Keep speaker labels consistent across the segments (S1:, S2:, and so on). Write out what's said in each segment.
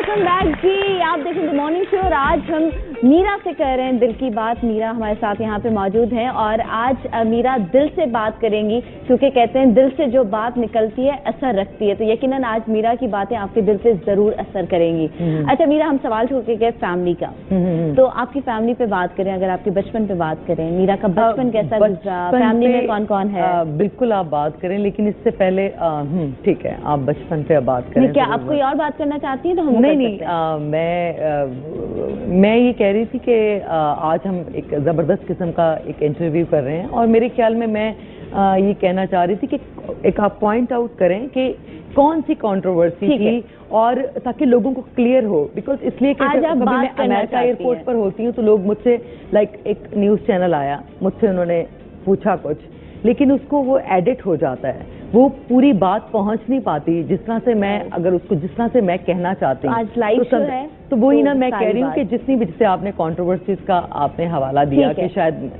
S1: Welcome back जी। आप देखें the morning show और आज हम मीरा से कर रहे हैं दिल की बात। मीरा हमारे साथ यहाँ पे मौजूद हैं और आज मीरा दिल से बात करेंगी क्योंकि कहते हैं दिल से जो बात निकलती है असर रखती है, तो यकीनन आज मीरा की बातें आपके दिल पे जरूर असर करेंगी। अच्छा मीरा, हम सवाल छोड़ के गए फैमिली का, तो आपकी फैमिली पे बात करें, अगर आपके बचपन पे बात करें, मीरा का बचपन कैसा गुजरा, फैमिली में कौन कौन है?
S2: बिल्कुल आप बात करें, लेकिन इससे पहले ठीक है, आप बचपन पे बात करें।
S1: क्या आप कोई और बात करना चाहती हैं? तो हम
S2: नहीं, मैं ये कह रही थी कि आज हम एक ज़बरदस्त किस्म का एक इंटरव्यू कर रहे हैं और मेरे ख्याल में मैं ये कहना चाह रही थी कि एक आप पॉइंट आउट करें कि कौन सी कंट्रोवर्सी थी और ताकि लोगों को क्लियर हो, बिकॉज इसलिए कि जब मैं अमेरिका एयरपोर्ट पर होती हूँ तो लोग मुझसे एक न्यूज़ चैनल आया, मुझसे उन्होंने पूछा कुछ, लेकिन उसको वो एडिट हो जाता है, वो पूरी बात पहुंच नहीं पाती जिस तरह से मैं, अगर उसको जिस तरह से मैं कहना चाहती हूँ।
S1: आज लाइव शो है
S2: तो वही ना मैं कह रही हूँ कि जितनी भी, जैसे आपने कंट्रोवर्सीज का आपने हवाला दिया कि शायद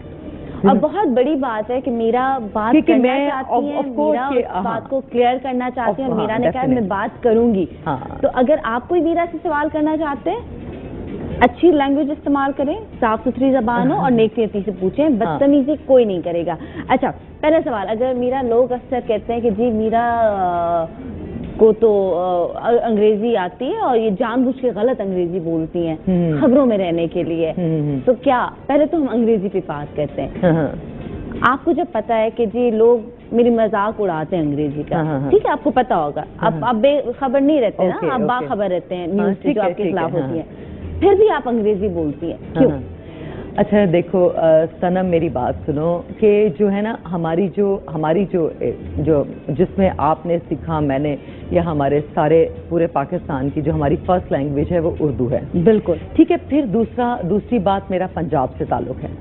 S1: अब बहुत बड़ी बात है कि मीरा बात करना चाहती है, मीरा बात को क्लियर करना चाहती है और मीरा ने कहा मैं बात करूंगी। तो अगर आप कोई मीरा से सवाल करना चाहते हैं, अच्छी लैंग्वेज इस्तेमाल करें, साफ सुथरी जबान हो और नेक नीयती से पूछें, बदतमीजी कोई नहीं करेगा। अच्छा, पहला सवाल, अगर मीरा, लोग अक्सर कहते हैं कि जी मीरा को तो अंग्रेजी आती है और ये जानबूझ के गलत अंग्रेजी बोलती हैं खबरों में रहने के लिए, तो क्या, पहले तो हम अंग्रेजी पे बात करते हैं। आपको जब पता है कि जी लोग मेरी मजाक उड़ाते हैं अंग्रेजी का, ठीक है, आपको पता होगा, आप बेखबर नहीं रहते ना, आप बाखबर रहते हैं न्यूज जो आपके खिलाफ होती है, फिर भी आप अंग्रेजी बोलती हैं, क्यों?
S2: अच्छा देखो सनम, मेरी बात सुनो कि जो है ना हमारी जो जिसमें आपने सीखा, मैंने, या हमारे सारे पूरे पाकिस्तान की जो हमारी फर्स्ट लैंग्वेज है वो उर्दू है। बिल्कुल ठीक है। फिर दूसरी बात, मेरा पंजाब से ताल्लुक है,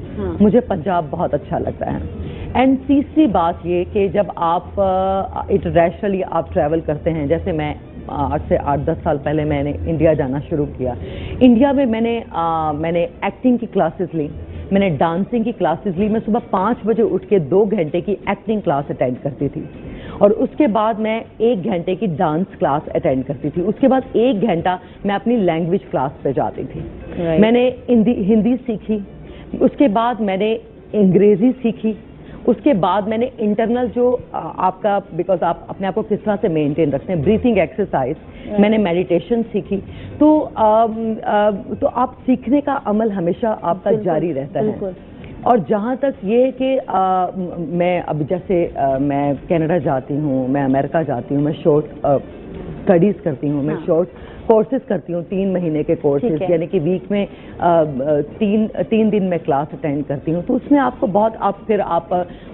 S2: मुझे पंजाब बहुत अच्छा लगता है। एंड तीसरी बात ये कि जब आप इंटरनेशनली आप ट्रैवल करते हैं, जैसे मैं आज से 8-10 साल पहले मैंने इंडिया जाना शुरू किया। इंडिया में मैंने एक्टिंग की क्लासेस ली, मैंने डांसिंग की क्लासेस ली। मैं सुबह 5 बजे उठ के 2 घंटे की एक्टिंग क्लास अटेंड करती थी और उसके बाद मैं 1 घंटे की डांस क्लास अटेंड करती थी। उसके बाद 1 घंटा मैं अपनी लैंग्वेज क्लास पे जाती थी। मैंने हिंदी सीखी, उसके बाद मैंने अंग्रेजी सीखी, उसके बाद मैंने इंटरनल जो आपका, बिकॉज आप अपने आप को किस तरह से मेंटेन रखते हैं, ब्रीथिंग एक्सरसाइज, मैंने मेडिटेशन सीखी। तो आप सीखने का अमल हमेशा आपका जारी रहता है। और जहाँ तक ये कि मैं अब जैसे मैं कनाडा जाती हूँ, मैं अमेरिका जाती हूँ, मैं शॉर्ट स्टडीज़ करती हूँ, मैं शॉर्ट कोर्सेज करती हूँ, 3 महीने के कोर्सेज, यानी कि वीक में 3 दिन में क्लास अटेंड करती हूँ। तो उसमें आपको बहुत, फिर आप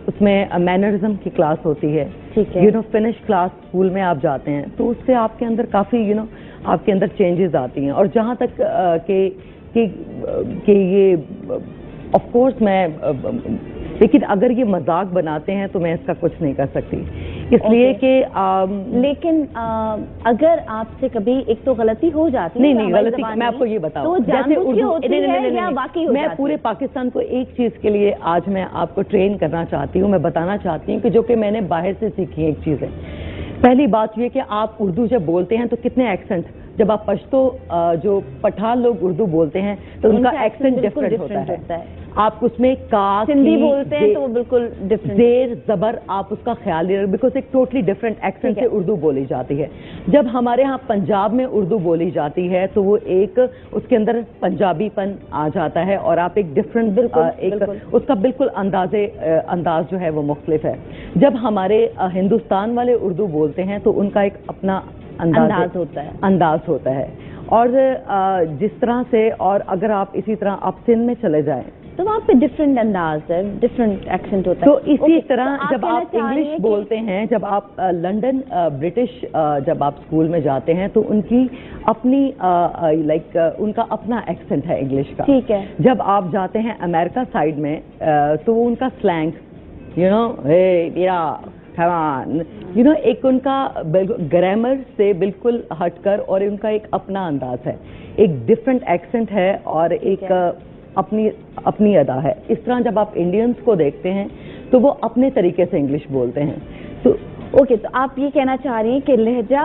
S2: उसमें मैनरिज्म की क्लास होती है, फिनिश क्लास स्कूल में आप जाते हैं, तो उससे आपके अंदर काफ़ी आपके अंदर चेंजेस आती हैं। और जहाँ तक कि ये ऑफ कोर्स लेकिन अगर ये मजाक बनाते हैं तो मैं इसका कुछ नहीं कर सकती, इसलिए कि
S1: लेकिन अगर आपसे कभी एक तो गलती हो जाती है,
S2: नहीं गलती, मैं आपको ये बताऊं,
S1: तो जैसे उर्दू,
S2: मैं पूरे पाकिस्तान को एक चीज के लिए आज मैं आपको ट्रेन करना चाहती हूँ, मैं बताना चाहती हूँ कि जो कि मैंने बाहर से सीखी एक चीज है। पहली बात ये कि आप उर्दू जब बोलते हैं तो कितने एक्सेंट, जब आप पश्तो जो पठान लोग उर्दू बोलते हैं तो उनका एक्सेंट डिफरेंट होता है। आप उसमें का,
S1: सिंधी बोलते हैं तो वो बिल्कुल डिफरेंट,
S2: जेर जबर, आप उसका ख्याल नहीं रखते, बिकॉज एक टोटली डिफरेंट एक्सेंट से उर्दू बोली जाती है। जब हमारे यहाँ पंजाब में उर्दू बोली जाती है तो वो एक, उसके अंदर पंजाबीपन आ जाता है और आप एक डिफरेंट, उसका बिल्कुल अंदाज जो है वो मुख्तलिफ है। जब हमारे हिंदुस्तान वाले उर्दू बोलते हैं तो उनका एक अपना अंदाज होता है। और जिस तरह से, और अगर आप इसी तरह आप सिंध में चले जाएं
S1: तो वहाँ पे डिफरेंट अंदाज है, डिफरेंट एक्सेंट होता है।
S2: तो इसी तरह जब आप इंग्लिश बोलते हैं, जब आप लंदन ब्रिटिश जब आप स्कूल में जाते हैं तो उनकी अपनी उनका अपना एक्सेंट है इंग्लिश का।
S1: ठीक है।
S2: जब आप जाते हैं अमेरिका साइड में तो वो उनका स्लैंग, एक उनका ग्रामर से बिल्कुल हटकर, और उनका एक अपना अंदाज है, एक डिफरेंट एक्सेंट है और एक अपनी अदा है। इस तरह जब आप इंडियंस को देखते हैं तो वो अपने तरीके से इंग्लिश बोलते हैं। तो
S1: ओके, तो आप ये कहना चाह रही हैं कि लहजा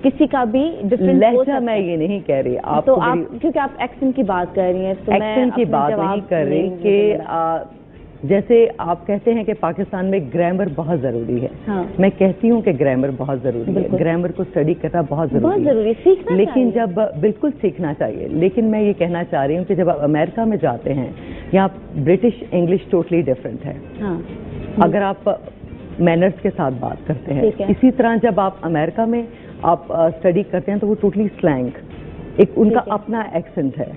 S1: किसी का भी डिफरेंट
S2: लहजा मैं ये नहीं कह रही आप,
S1: तो आप क्योंकि आप एक्सेंट की बात कर रही हैं, तो
S2: एक्सेंट की बात नहीं कर रही कि जैसे आप कहते हैं कि पाकिस्तान में ग्रामर बहुत जरूरी है। हाँ। मैं कहती हूँ कि ग्रामर बहुत जरूरी है, ग्रामर को स्टडी करना बहुत जरूरी है,
S1: सीखना
S2: लेकिन जब बिल्कुल सीखना चाहिए, लेकिन मैं ये कहना चाह रही हूँ कि जब आप अमेरिका में जाते हैं, यहाँ ब्रिटिश इंग्लिश टोटली डिफरेंट है। हाँ। अगर आप मैनर्स के साथ बात करते हैं, इसी तरह जब आप अमेरिका में आप स्टडी करते हैं तो वो टोटली स्लैंग, एक उनका अपना एक्सेंट है।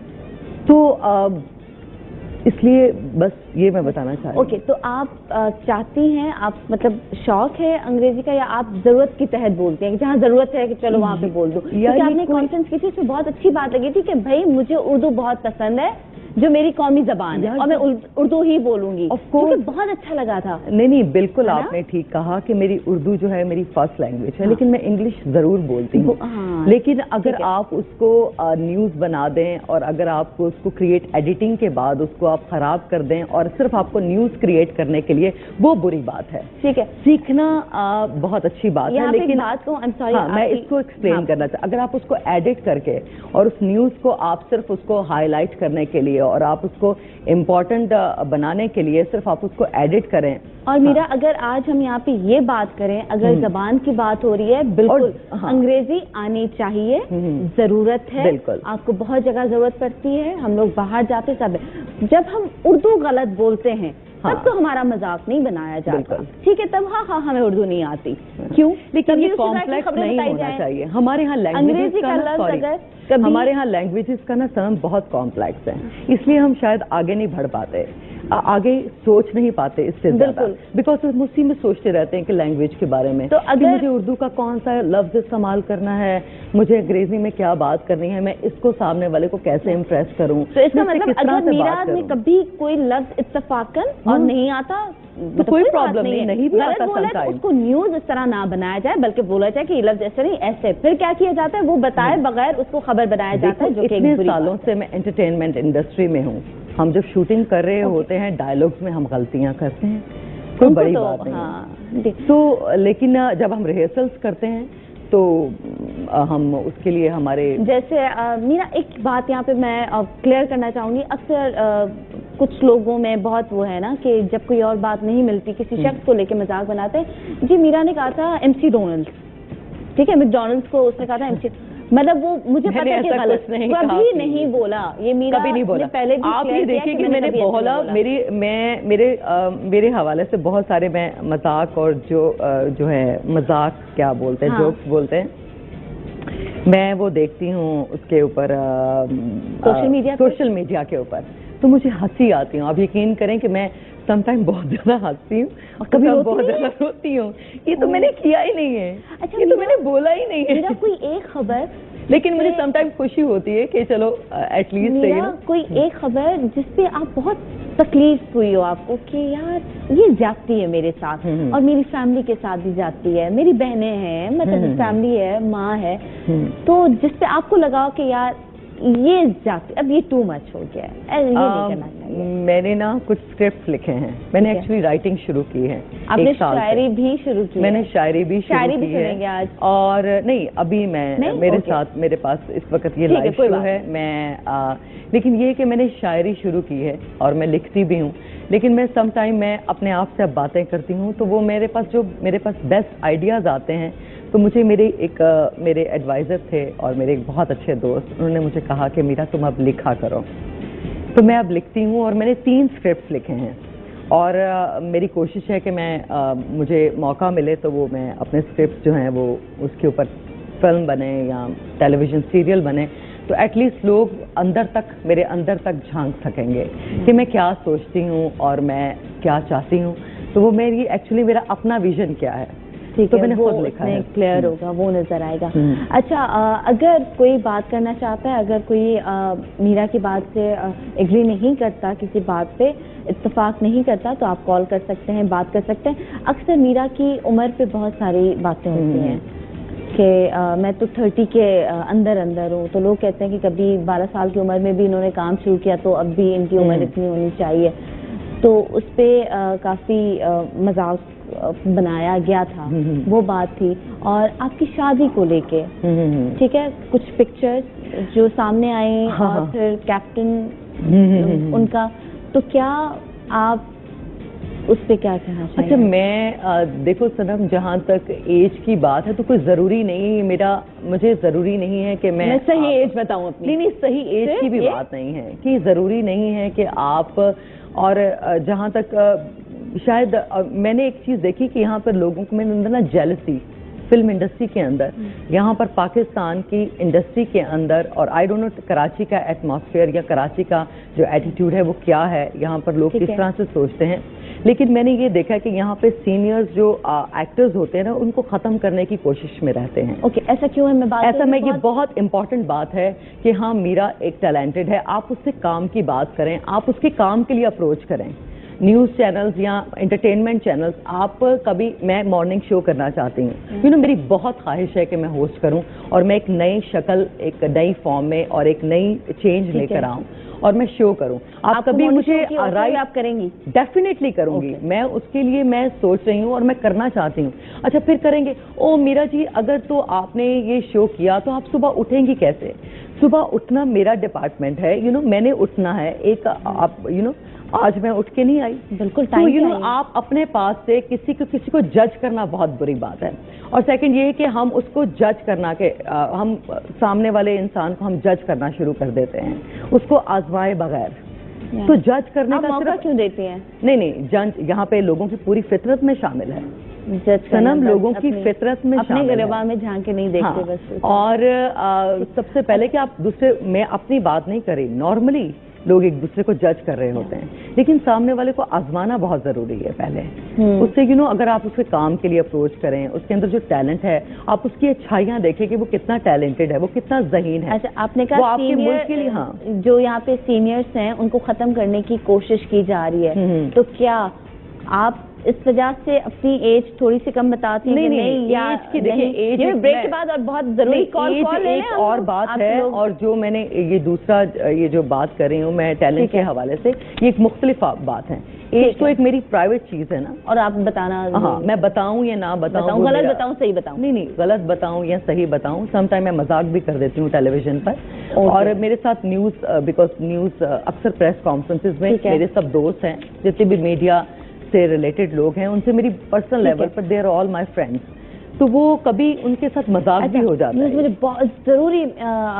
S2: तो इसलिए बस ये मैं बताना चाहती हूँ।
S1: ओके, तो आप चाहती हैं, आप मतलब शौक है अंग्रेजी का, या आप जरूरत के तहत बोलते हैं कि जहाँ जरूरत है कि चलो वहाँ पे बोल दो? क्योंकि आपने कॉन्फ्रेंस की थी, उसमें बहुत अच्छी बात लगी थी कि भाई मुझे उर्दू बहुत पसंद है, जो मेरी कौमी जबान है, और मैं उर्दू ही बोलूंगी। मुझे बहुत अच्छा लगा था।
S2: नहीं, बिल्कुल आपने ठीक कहा कि मेरी उर्दू जो है मेरी फर्स्ट लैंग्वेज है, लेकिन मैं इंग्लिश जरूर बोलती हूँ। लेकिन अगर आप उसको न्यूज बना दें और अगर आप उसको क्रिएट एडिटिंग के बाद उसको आप खराब कर दें और सिर्फ आपको न्यूज क्रिएट करने के लिए, वो बुरी बात है।
S1: ठीक है,
S2: सीखना बहुत अच्छी बात है, लेकिन
S1: बात को
S2: मैं इसको एक्सप्लेन करना चाहती, अगर आप उसको एडिट करके और उस न्यूज को आप सिर्फ उसको हाईलाइट करने के लिए और आप उसको इम्पोर्टेंट बनाने के लिए सिर्फ आप उसको एडिट करें।
S1: और मीरा, अगर आज हम यहाँ पे ये बात करें, अगर जबान की बात हो रही है, बिल्कुल अंग्रेजी आनी चाहिए, जरूरत है, बिल्कुल आपको बहुत जगह जरूरत पड़ती है, हम लोग बाहर जाते सब। जब हम उर्दू गलत बोलते हैं तब तो हमारा मजाक नहीं बनाया जाता, ठीक है, तब हाँ हमें उर्दू नहीं आती, क्यों?
S2: लेकिन ये कॉम्प्लेक्स नहीं होना चाहिए। हमारे यहाँ लैंग्वेजेस का हमारे यहाँ लैंग्वेजेस का ना सनम बहुत कॉम्प्लेक्स है, इसलिए हम शायद आगे नहीं बढ़ पाते, आगे सोच नहीं पाते इससे ज्यादा, बिकॉज हम उसी में सोचते रहते हैं कि लैंग्वेज के बारे में। तो अगर मुझे उर्दू का कौन सा लफ्ज इस्तेमाल करना है, मुझे अंग्रेजी में क्या बात करनी है, मैं इसको सामने वाले को कैसे इम्प्रेस करूं,
S1: तो इसका मतलब अगर मीरा में कभी कोई लफ्ज इत्तेफाकन और नहीं आता
S2: तो कोई प्रॉब्लम नहीं भी आता,
S1: तो उसको न्यूज इस तरह ना बनाया जाए, बल्कि बोला जाए कि ये लफ्ज ऐसे नहीं ऐसे। फिर क्या किया जाता है, वो बताए बगैर उसको खबर बनाया जाता है। जो
S2: इतने सालों से मैं एंटरटेनमेंट इंडस्ट्री में हूँ, हम जब शूटिंग कर रहे होते हैं डायलॉग्स में हम गलतियां करते हैं, कोई बड़ी बात नहीं। तो लेकिन जब हम रिहर्सल्स करते हैं तो हम उसके लिए हमारे
S1: जैसे मीरा, एक बात यहाँ पे मैं क्लियर करना चाहूंगी। अक्सर कुछ लोगों में बहुत वो है ना कि जब कोई और बात नहीं मिलती किसी शख्स को लेके मजाक बनाते हैं। जी, मीरा ने कहा था MC डोनाल्ड, ठीक है, मैकडोनल्ड्स को उसने कहा था MC, मतलब वो मुझे पता है कि गलत कभी नहीं बोला, ये मीरा कभी नहीं बोला। पहले भी
S2: आप ये देखिए कि मैंने बोला, मेरे हवाले से बहुत सारे मैं मजाक और जो है मजाक क्या बोलते हैं, जोक्स बोलते हैं, मैं वो देखती हूँ उसके ऊपर सोशल मीडिया के ऊपर, तो मुझे हंसी आती हूँ। आप यकीन करें कि मैं समटाइम बहुत ज्यादा हंसती हूँ और कभी बहुत ज्यादा रोती हूँ। ये तो मैंने किया ही नहीं है, अच्छा, ये तो मैंने बोला ही नहीं है।
S1: मेरा कोई एक खबर,
S2: लेकिन मुझे समटाइम खुशी होती है कि चलो एटलीस्ट
S1: कोई एक खबर जिसपे आप बहुत तकलीफ हुई हो आपको कि यार ये जाती है मेरे साथ और मेरी फैमिली के साथ भी जाती है, मेरी बहनें हैं, मतलब फैमिली है, माँ है, तो जिसपे आपको लगा कि यार ये जाती, अब ये टू मच हो गया है, ये नहीं करना चाहिए।
S2: मैंने ना कुछ स्क्रिप्ट लिखे हैं, मैंने एक्चुअली राइटिंग शुरू की है।
S1: आपने शायरी भी शुरू की?
S2: मैंने शायरी भी शुरू की है
S1: आज।
S2: और नहीं, अभी मैं मेरे साथ मेरे पास इस वक्त ये लाइव शो है, मैं लेकिन ये कि मैंने शायरी शुरू की है और मैं लिखती भी हूँ, लेकिन मैं सम टाइम मैं अपने आप से अब बातें करती हूँ तो वो मेरे पास बेस्ट आइडियाज आते हैं। तो मुझे मेरे एडवाइज़र थे और मेरे एक बहुत अच्छे दोस्त, उन्होंने मुझे कहा कि मीरा तुम अब लिखा करो, तो मैं अब लिखती हूँ और मैंने 3 स्क्रिप्ट्स लिखे हैं और मेरी कोशिश है कि मैं मुझे मौका मिले तो वो मैं अपने स्क्रिप्ट जो हैं वो उसके ऊपर फिल्म बने या टेलीविज़न सीरियल बने, तो एटलीस्ट लोग मेरे अंदर तक झांक सकेंगे कि मैं क्या सोचती हूँ और मैं क्या चाहती हूँ। तो वो एक्चुअली मेरा अपना विजन क्या है,
S1: ठीक है, वो उसमें क्लियर होगा, वो नजर आएगा। अच्छा, अगर कोई बात करना चाहता है, अगर कोई मीरा की बात से एग्री नहीं करता, किसी बात पे इत्तेफाक नहीं करता, तो आप कॉल कर सकते हैं, बात कर सकते हैं। अक्सर मीरा की उम्र पे बहुत सारी बातें होती हैं कि मैं तो 30 के अंदर हूँ, तो लोग कहते हैं कि कभी 12 साल की उम्र में भी इन्होंने काम शुरू किया तो अब भी इनकी उम्र इतनी होनी चाहिए, तो उस पर काफ़ी मजाक बनाया गया था वो बात थी, और आपकी शादी को लेके, ठीक है, कुछ पिक्चर्स जो सामने आए और फिर कैप्टन उनका, तो क्या आप उस पे क्या कहना चाहिए?
S2: अच्छा, मैं देखो सनम, जहाँ तक एज की बात है तो कोई जरूरी नहीं, मुझे जरूरी नहीं है कि मैं
S1: सही एज बताऊं अपनी।
S2: नहीं, सही एज की भी बात नहीं है कि जरूरी नहीं है कि आप, और जहाँ तक शायद मैंने एक चीज देखी कि यहाँ पर लोगों को मेरे अंदर ना जेलसी, फिल्म इंडस्ट्री के अंदर, यहाँ पर पाकिस्तान की इंडस्ट्री के अंदर, और आई डोंट नो कराची का एटमॉस्फेयर या कराची का जो एटीट्यूड है वो क्या है, यहाँ पर लोग किस तरह से सोचते हैं, लेकिन मैंने ये देखा कि यहाँ पे सीनियर्स जो एक्टर्स होते हैं ना, उनको खत्म करने की कोशिश में रहते हैं।
S1: ओके, ऐसा क्यों है?
S2: ये बहुत इंपॉर्टेंट बात है कि हाँ, मीरा एक टैलेंटेड है, आप उससे काम की बात करें, आप उसके काम के लिए अप्रोच करें। न्यूज़ चैनल्स या एंटरटेनमेंट चैनल्स, आप कभी, मैं मॉर्निंग शो करना चाहती हूँ, मेरी बहुत ख्वाहिश है कि मैं होस्ट करूँ और मैं एक नई शक्ल, एक नई फॉर्म में और एक नई चेंज लेकर आऊँ और मैं शो करूं। आप कभी मुझे राइट
S1: आप करेंगी?
S2: डेफिनेटली करूंगी। मैं उसके लिए मैं सोच रही हूं और मैं करना चाहती हूं। अच्छा, फिर करेंगे। ओ मीरा जी, अगर तो आपने ये शो किया तो आप सुबह उठेंगी कैसे? सुबह उठना मेरा डिपार्टमेंट है, मैंने उठना है। एक आप आज मैं उठ के नहीं आई,
S1: बिल्कुल
S2: तो आप अपने पास से किसी को जज करना बहुत बुरी बात है। और सेकंड ये है कि हम उसको जज करना के हम सामने वाले इंसान को हम जज करना शुरू कर देते हैं, उसको आजमाए बगैर। तो जज करने का
S1: मौका क्यों देती हैं?
S2: नहीं, जज यहाँ पे लोगों की पूरी फितरत में शामिल है। सनम, लोगों की फितरत में
S1: अपने गिरबान में झांक के नहीं देखते। बस
S2: और सबसे पहले कि आप दूसरे, मैं अपनी बात नहीं करी, नॉर्मली लोग एक दूसरे को जज कर रहे होते हैं, लेकिन सामने वाले को आजमाना बहुत जरूरी है पहले। उससे अगर आप उसके काम के लिए अप्रोच करें, उसके अंदर जो टैलेंट है, आप उसकी अच्छाइयाँ देखें कि वो कितना टैलेंटेड है, वो कितना ज़हीन है।
S1: अच्छा, आपने कहा
S2: आपके मुल्क के लिए, हाँ,
S1: जो यहाँ पे सीनियर्स हैं उनको खत्म करने की कोशिश की जा रही है, तो क्या आप इस वजह से अपनी एज थोड़ी सी कम बताती हैं?
S2: नहीं, एज की देखिए, एज
S1: ब्रेक के बाद और बहुत जरूरी कॉल
S2: एक और बात है। और जो मैंने ये दूसरा ये जो बात कर रही हूँ मैं टैलेंट के हवाले से, ये एक मुख्तलिफ बात है। एज तो एक मेरी प्राइवेट चीज है ना,
S1: और आप बताना,
S2: हाँ, मैं बताऊं या ना बताऊं,
S1: गलत बताऊं सही बताऊं?
S2: नहीं, गलत बताऊं या सही बताऊं, समटाइम मैं मजाक भी कर देती हूँ टेलीविजन पर। और मेरे साथ न्यूज, बिकॉज न्यूज अक्सर प्रेस कॉन्फ्रेंसेज में मेरे सब दोस्त हैं, जितने भी मीडिया से रिलेटेड लोग हैं, उनसे मेरी पर्सनल लेवल पर they are all my friends, तो वो कभी उनके साथ मजाक भी हो जाता है।
S1: मुझे बहुत जरूरी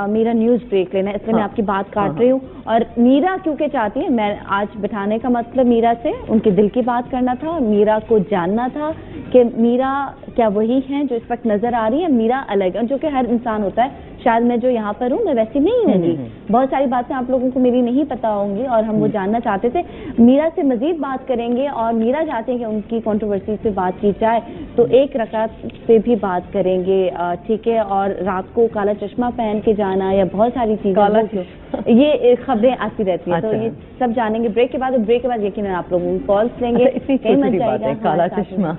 S1: मीरा न्यूज ब्रेक लेना है, इसलिए मैं आपकी बात काट रही हूँ। और मीरा क्योंकि चाहती है, मैं आज बिठाने का मतलब मीरा से उनके दिल की बात करना था, मीरा को जानना था कि मीरा क्या वही है जो इस वक्त नजर आ रही है, मीरा अलग है, जो कि हर इंसान होता है। शायद मैं जो यहाँ पर हूँ मैं वैसी नहीं होंगी, बहुत सारी बातें आप लोगों को मेरी नहीं पता होंगी, और हम वो जानना चाहते थे। मीरा से मजीद बात करेंगे, और मीरा चाहते हैं कि उनकी कंट्रोवर्सी पे बात की जाए, तो एक रकात पे भी बात करेंगे, ठीक है। और रात को काला चश्मा पहन के जाना या बहुत सारी चीजें, ये खबरें आती रहती हैं, तो ये सब जानेंगे ब्रेक के बाद। ब्रेक के बाद यकीनन आप लोगों की कॉल्स लेंगे।
S2: इतनी छोटी बात है काला चश्मा।